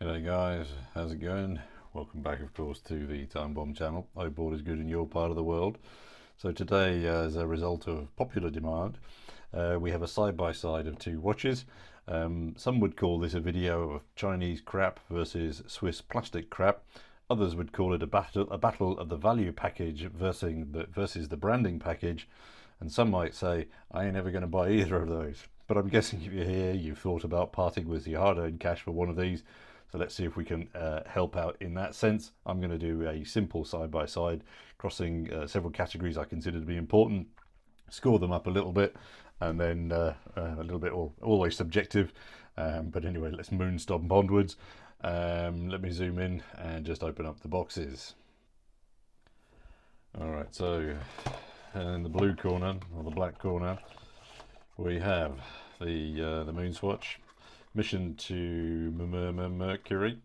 G'day guys, how's it going? Welcome back of course to the Time Bomb channel. Hope all is good in your part of the world. So today, as a result of popular demand, we have a side-by-side of two watches. Some would call this a video of Chinese crap versus Swiss plastic crap. Others would call it a battle of the value package versus the branding package. And some might say, I ain't ever going to buy either of those. But I'm guessing if you're here, you've thought about parting with your hard-earned cash for one of these. So let's see if we can help out in that sense. I'm going to do a simple side-by-side, crossing several categories I consider to be important, score them up a little bit, and then a little bit always subjective. But anyway, let's moonstomp onwards. Let me zoom in and just open up the boxes. All right, so in the blue corner, or the black corner, we have the Moon Swatch, mission to Mercury,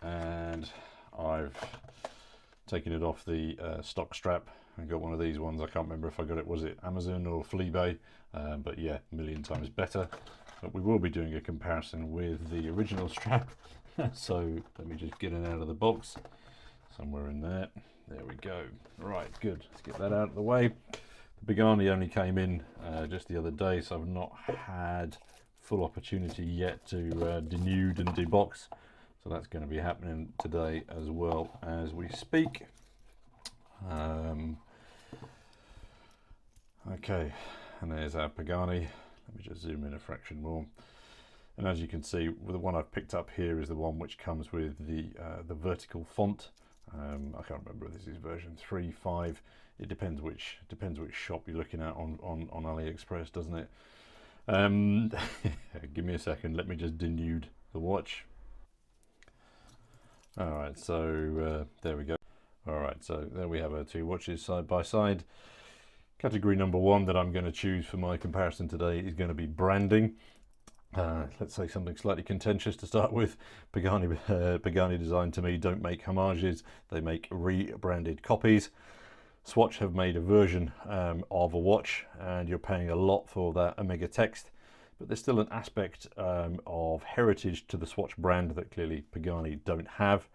and I've taken it off the stock strap and got one of these ones. I can't remember if I got it, was it Amazon or Fleabay, but yeah, a million times better. But we will be doing a comparison with the original strap. So let me just get it out of the box, somewhere in there. There we go. Right, good. Let's get that out of the way. The Pagani only came in just the other day, so I've not had full opportunity yet to denude and debox. So that's going to be happening today as well as we speak. Okay, and there's our Pagani. Let me just zoom in a fraction more. And as you can see, the one I've picked up here is the one which comes with the vertical font. I can't remember if this is version 3, 5. It depends which shop you're looking at on AliExpress, doesn't it? Give me a second. Let me just denude the watch. All right, so there we go. All right, so there we have our two watches side by side. Category number one that I'm going to choose for my comparison today is going to be branding. Let's say something slightly contentious to start with. Pagani design to me don't make homages, they make rebranded copies. Swatch have made a version of a watch, and you're paying a lot for that Omega text, but there's still an aspect of heritage to the Swatch brand that clearly Pagani don't have.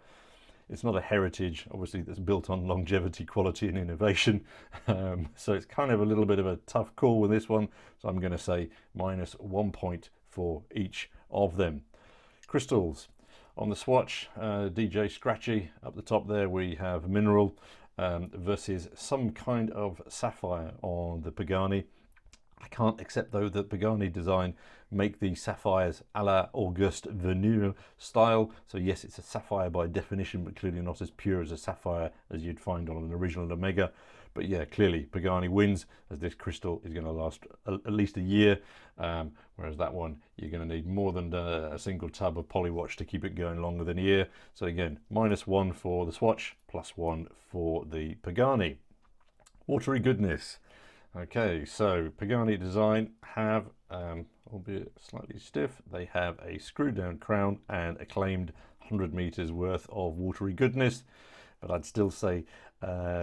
It's not a heritage, obviously, that's built on longevity, quality and innovation. So it's kind of a little bit of a tough call with this one. So I'm going to say -1 point for each of them. Crystals. On the Swatch, DJ Scratchy. Up the top there we have mineral versus some kind of sapphire on the Pagani. I can't accept though that Pagani design make these sapphires a la Auguste Veneer style. So yes, it's a sapphire by definition, but clearly not as pure as a sapphire as you'd find on an original Omega. But yeah, clearly Pagani wins, as this crystal is going to last at least a year, whereas that one you're going to need more than a single tub of Polywatch to keep it going longer than a year. So again, -1 for the Swatch, +1 for the Pagani. Watery goodness. Okay, so Pagani design have, albeit slightly stiff, they have a screw down crown and a claimed 100 meters worth of watery goodness. But I'd still say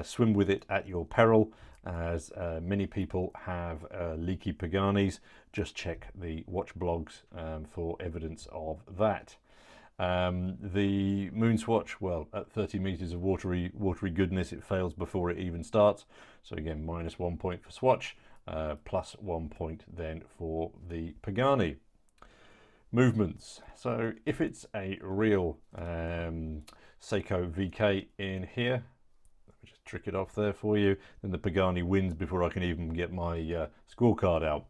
swim with it at your peril, as many people have leaky Paganis. Just check the watch blogs for evidence of that. The Moon Swatch, well, at 30 meters of watery goodness, it fails before it even starts. So again, -1 point for Swatch, +1 point then for the Pagani. Movements. So if it's a real Seiko VK in here, let me just trick it off there for you, then the Pagani wins before I can even get my scorecard out.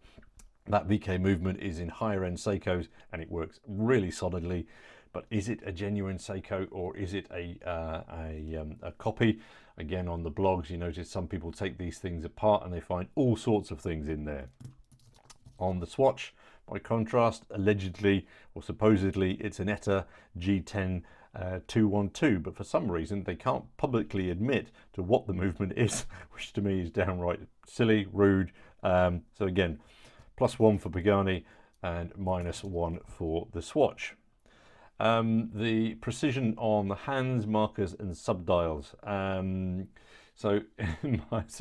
That VK movement is in higher end Seikos and it works really solidly. But is it a genuine Seiko or is it a copy? Again, on the blogs, you notice some people take these things apart and they find all sorts of things in there. On the Swatch, by contrast, allegedly or supposedly it's an ETA G10-212, but for some reason they can't publicly admit to what the movement is, which to me is downright silly, rude. So again, +1 for Pagani and -1 for the Swatch. The precision on the hands, markers and subdials. So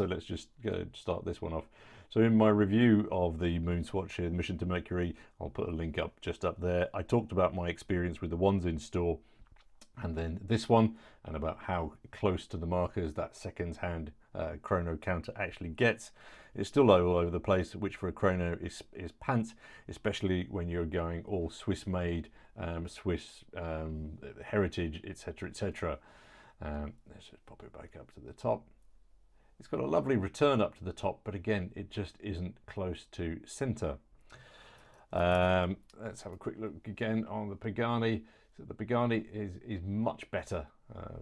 let's just start this one off. So in my review of the Moon Swatch here, Mission to Mercury, I'll put a link up just up there. I talked about my experience with the ones in store and then this one, and about how close to the markers that second-hand chrono counter actually gets. It's still all over the place, which for a chrono is pants, especially when you're going all Swiss made, Swiss heritage, etc, etc. Let's just pop it back up to the top. It's got a lovely return up to the top, but again, it just isn't close to center. Let's have a quick look again on the Pagani. So the Pagani is much better.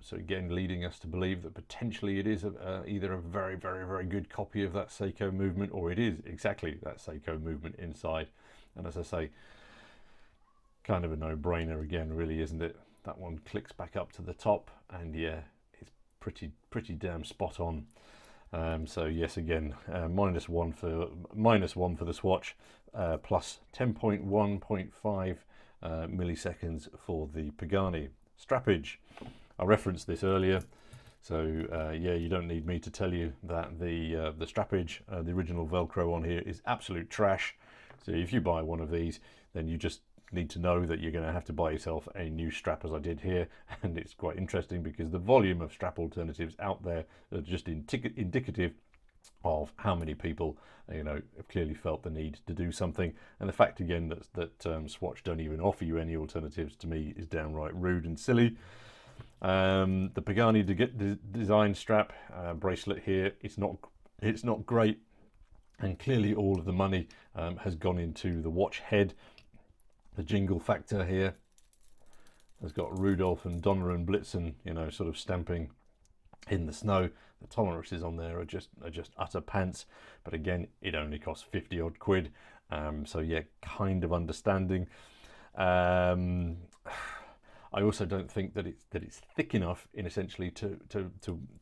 So again, leading us to believe that potentially it is either a very, very, very good copy of that Seiko movement, or it is exactly that Seiko movement inside. And as I say, kind of a no-brainer again, really, isn't it? That one clicks back up to the top, and yeah, it's pretty damn spot on. So yes, again, minus one for the Swatch, plus 10.1.5 milliseconds for the Pagani. Strappage, I referenced this earlier, so yeah, you don't need me to tell you that the strappage, the original Velcro on here, is absolute trash. So if you buy one of these, then you just need to know that you're going to have to buy yourself a new strap, as I did here. And it's quite interesting because the volume of strap alternatives out there are just indicative of how many people, you know, have clearly felt the need to do something. And the fact again that Swatch don't even offer you any alternatives, to me, is downright rude and silly. The Pagani design strap bracelet here, it's not great, and clearly all of the money has gone into the watch head. The jingle factor here has got Rudolph and Donner and Blitzen, you know, sort of stamping in the snow. The tolerances on there are just utter pants, but again, it only costs 50 odd quid. So yeah, kind of understanding. I also don't think that it's thick enough in essentially to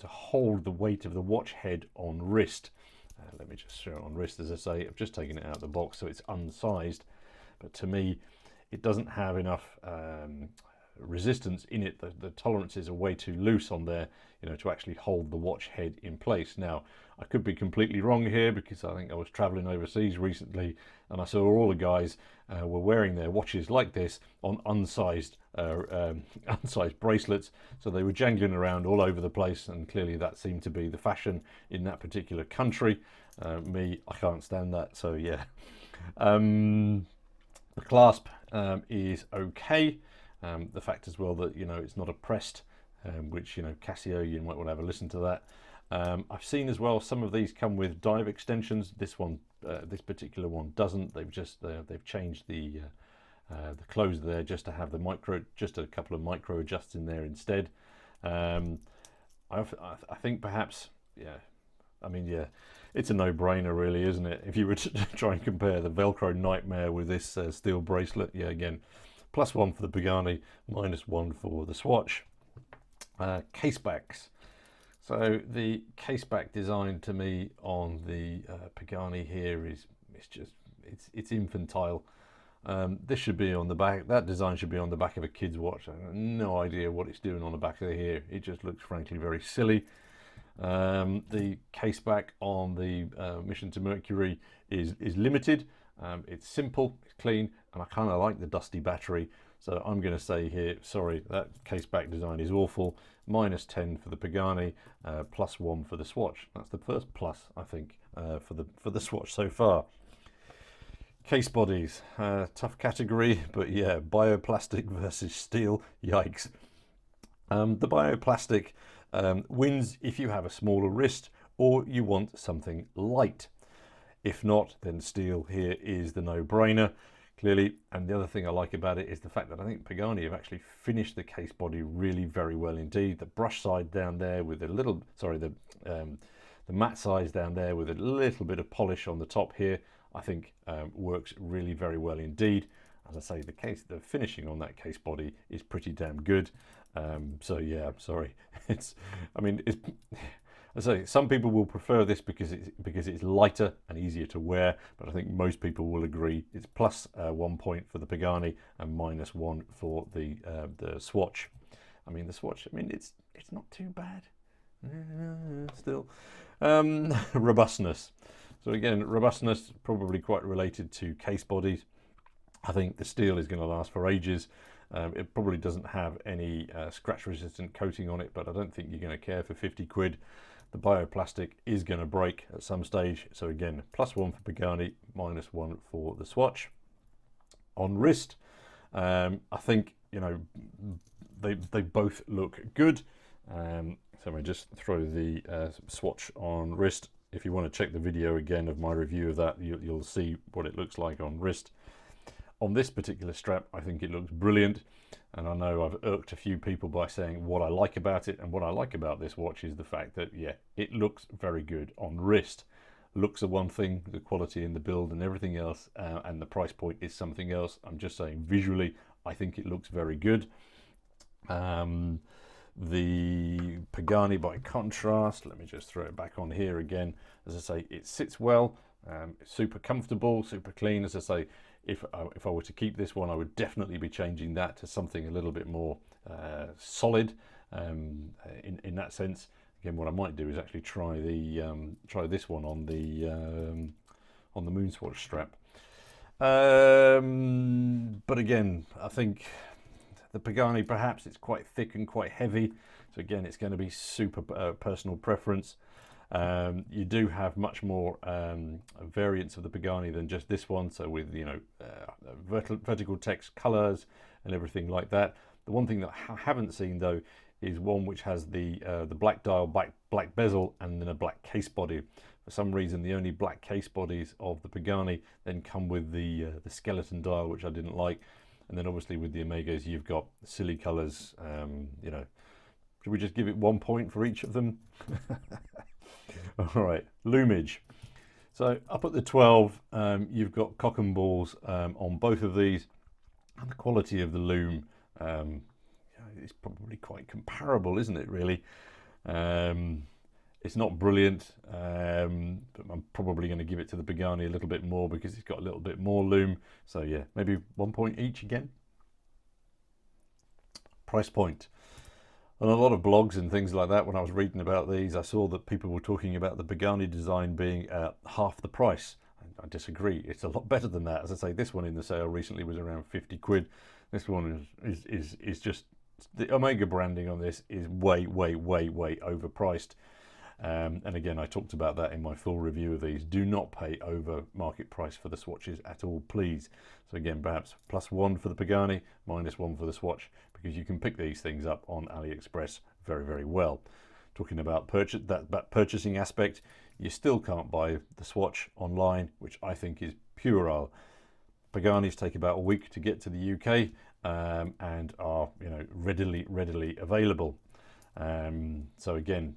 hold the weight of the watch head on wrist. Let me just show it on wrist. As I say, I've just taken it out of the box, so it's unsized, but to me it doesn't have enough resistance in it. The tolerances are way too loose on there, you know, to actually hold the watch head in place. Now, I could be completely wrong here, because I think I was traveling overseas recently and I saw all the guys were wearing their watches like this on unsized bracelets, so they were jangling around all over the place, and clearly that seemed to be the fashion in that particular country. Me, I can't stand that, so yeah. The clasp is okay. The fact as well that, you know, it's not a pressed, which, you know, Casio, you might want to have a listen to that. I've seen as well some of these come with dive extensions. This one, this particular one doesn't. They've changed the close there just to have just a couple of micro adjusts in there instead. I think perhaps, yeah, I mean, yeah, it's a no-brainer really, isn't it? If you were to try and compare the Velcro nightmare with this steel bracelet, yeah, again, +1 for the Pagani, -1 for the Swatch. Case backs. So the case back design to me on the Pagani here it's infantile. This should be on the back. That design should be on the back of a kid's watch. I have no idea what it's doing on the back of here. It just looks frankly very silly. The case back on the Mission to Mercury is limited. It's simple, it's clean, and I kind of like the dusty battery. So I'm going to say here, sorry, that case back design is awful. -10 for the Pagani, +1 for the Swatch. That's the first plus, I think, for the Swatch so far. Case bodies, tough category, but yeah, bioplastic versus steel, yikes. The bioplastic wins if you have a smaller wrist or you want something light. If not, then steel here is the no-brainer, clearly. And the other thing I like about it is the fact that I think Pagani have actually finished the case body really very well indeed. The brush side down there with a little, sorry, the matte size down there with a little bit of polish on the top here, I think works really very well indeed. As I say, the finishing on that case body is pretty damn good. So yeah, sorry. I say some people will prefer this because it's lighter and easier to wear, but I think most people will agree it's +1 point for the Pagani and -1 for the Swatch. I mean, the Swatch, I mean, it's not too bad still. Robustness. So again, robustness probably quite related to case bodies. I think the steel is going to last for ages. It probably doesn't have any scratch resistant coating on it, but I don't think you're going to care for 50 quid. The bioplastic is going to break at some stage. So again, +1 for Pagani, -1 for the Swatch. On wrist, I think, you know, they both look good. So I just throw the Swatch on wrist. If you want to check the video again of my review of that, you'll see what it looks like on wrist. On this particular strap, I think it looks brilliant, and I know I've irked a few people by saying what I like about it, and what I like about this watch is the fact that, yeah, it looks very good on wrist. Looks are one thing, the quality in the build and everything else, and the price point is something else. I'm just saying visually, I think it looks very good. The Pagani, by contrast, let me just throw it back on here again. As I say, it sits well, it's super comfortable, super clean. As I say, if I were to keep this one, I would definitely be changing that to something a little bit more solid in that sense. Again, what I might do is actually try this one on the Moonswatch strap. But again, I think the Pagani, perhaps it's quite thick and quite heavy. So again, it's going to be super personal preference. You do have much more variants of the Pagani than just this one. So with, you know, vertical text colors and everything like that. The one thing that I haven't seen though is one which has the black dial, black bezel, and then a black case body. For some reason, the only black case bodies of the Pagani then come with the skeleton dial, which I didn't like. And then obviously with the Omegas, you've got silly colors. You know, should we just give it 1 point for each of them? All right, loomage. So up at the 12, you've got cock and balls on both of these, and the quality of the loom is probably quite comparable, isn't it, really? It's not brilliant, but I'm probably going to give it to the Pagani a little bit more because it's got a little bit more loom. So yeah, maybe 1 point each again. Price point. On a lot of blogs and things like that, when I was reading about these, I saw that people were talking about the Pagani design being half the price. I disagree. It's a lot better than that. As I say, this one in the sale recently was around 50 quid. This one is just, the Omega branding on this is way overpriced. And again, I talked about that in my full review of these. Do not pay over market price for the Swatches at all, please. So again, perhaps +1 for the Pagani, -1 for the Swatch, because you can pick these things up on AliExpress very well. Talking about that purchasing aspect, you still can't buy the Swatch online, which I think is puerile. Paganis take about a week to get to the UK and are, you know, readily available. So again,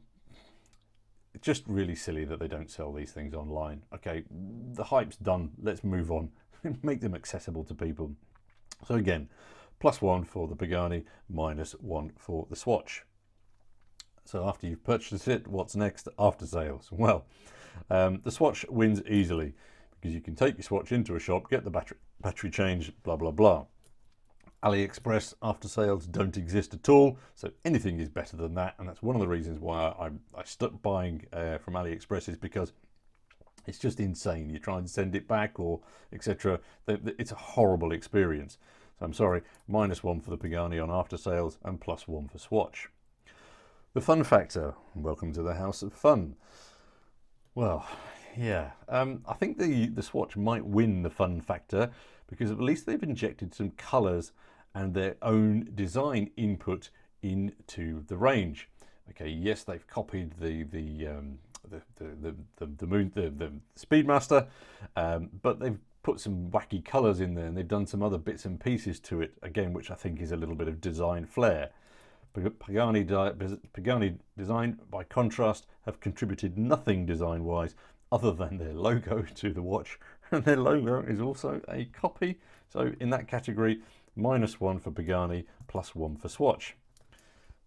it's just really silly that they don't sell these things online. Okay, the hype's done. Let's move on. Make them accessible to people. So again, +1 for the Pagani, -1 for the Swatch. So after you've purchased it, what's next? After sales. Well, the Swatch wins easily because you can take your Swatch into a shop, get the battery changed, blah blah. AliExpress after sales don't exist at all, so anything is better than that, and that's one of the reasons why I stopped buying from AliExpress, is because it's just insane. You try and send it back or etc. It's a horrible experience. So I'm sorry, -1 for the Pagani on after sales and +1 for Swatch. The fun factor. Welcome to the house of fun. Well, yeah, I think the Swatch might win the fun factor because at least they've injected some colours and their own design input into the range. Okay, yes, they've copied the Speedmaster, but they've put some wacky colours in there, and they've done some other bits and pieces to it again, which I think is a little bit of design flair. Pagani design, by contrast, have contributed nothing design-wise other than their logo to the watch, and their logo is also a copy. So in that category, -1 for Pagani, +1 for Swatch.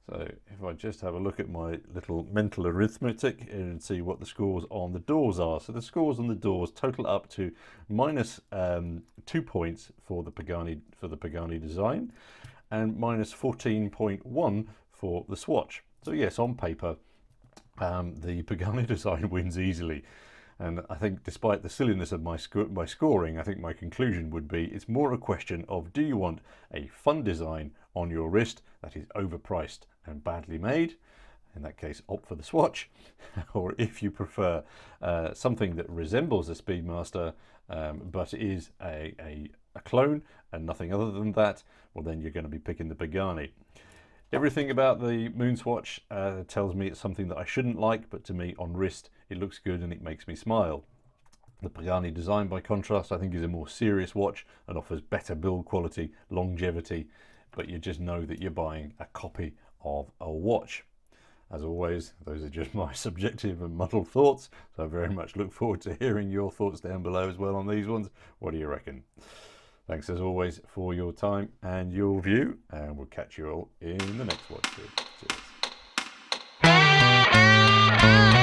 So if I just have a look at my little mental arithmetic and see what the scores on the doors are. So the scores on the doors total up to -2 points for the Pagani design and -14.1 for the Swatch. So yes, on paper, the Pagani design wins easily. And I think despite the silliness of my scoring, I think my conclusion would be it's more a question of, do you want a fun design on your wrist that is overpriced and badly made? In that case, opt for the Swatch. Or if you prefer something that resembles a Speedmaster but is a clone and nothing other than that, well, then you're going to be picking the Pagani. Everything about the Moon Swatch tells me it's something that I shouldn't like, but to me, on wrist, it looks good and it makes me smile. The Pagani design, by contrast, I think is a more serious watch and offers better build quality, longevity, but you just know that you're buying a copy of a watch. As always, those are just my subjective and muddled thoughts, so I very much look forward to hearing your thoughts down below as well on these ones. What do you reckon? Thanks as always for your time and your view, and we'll catch you all in the next watch. Cheers.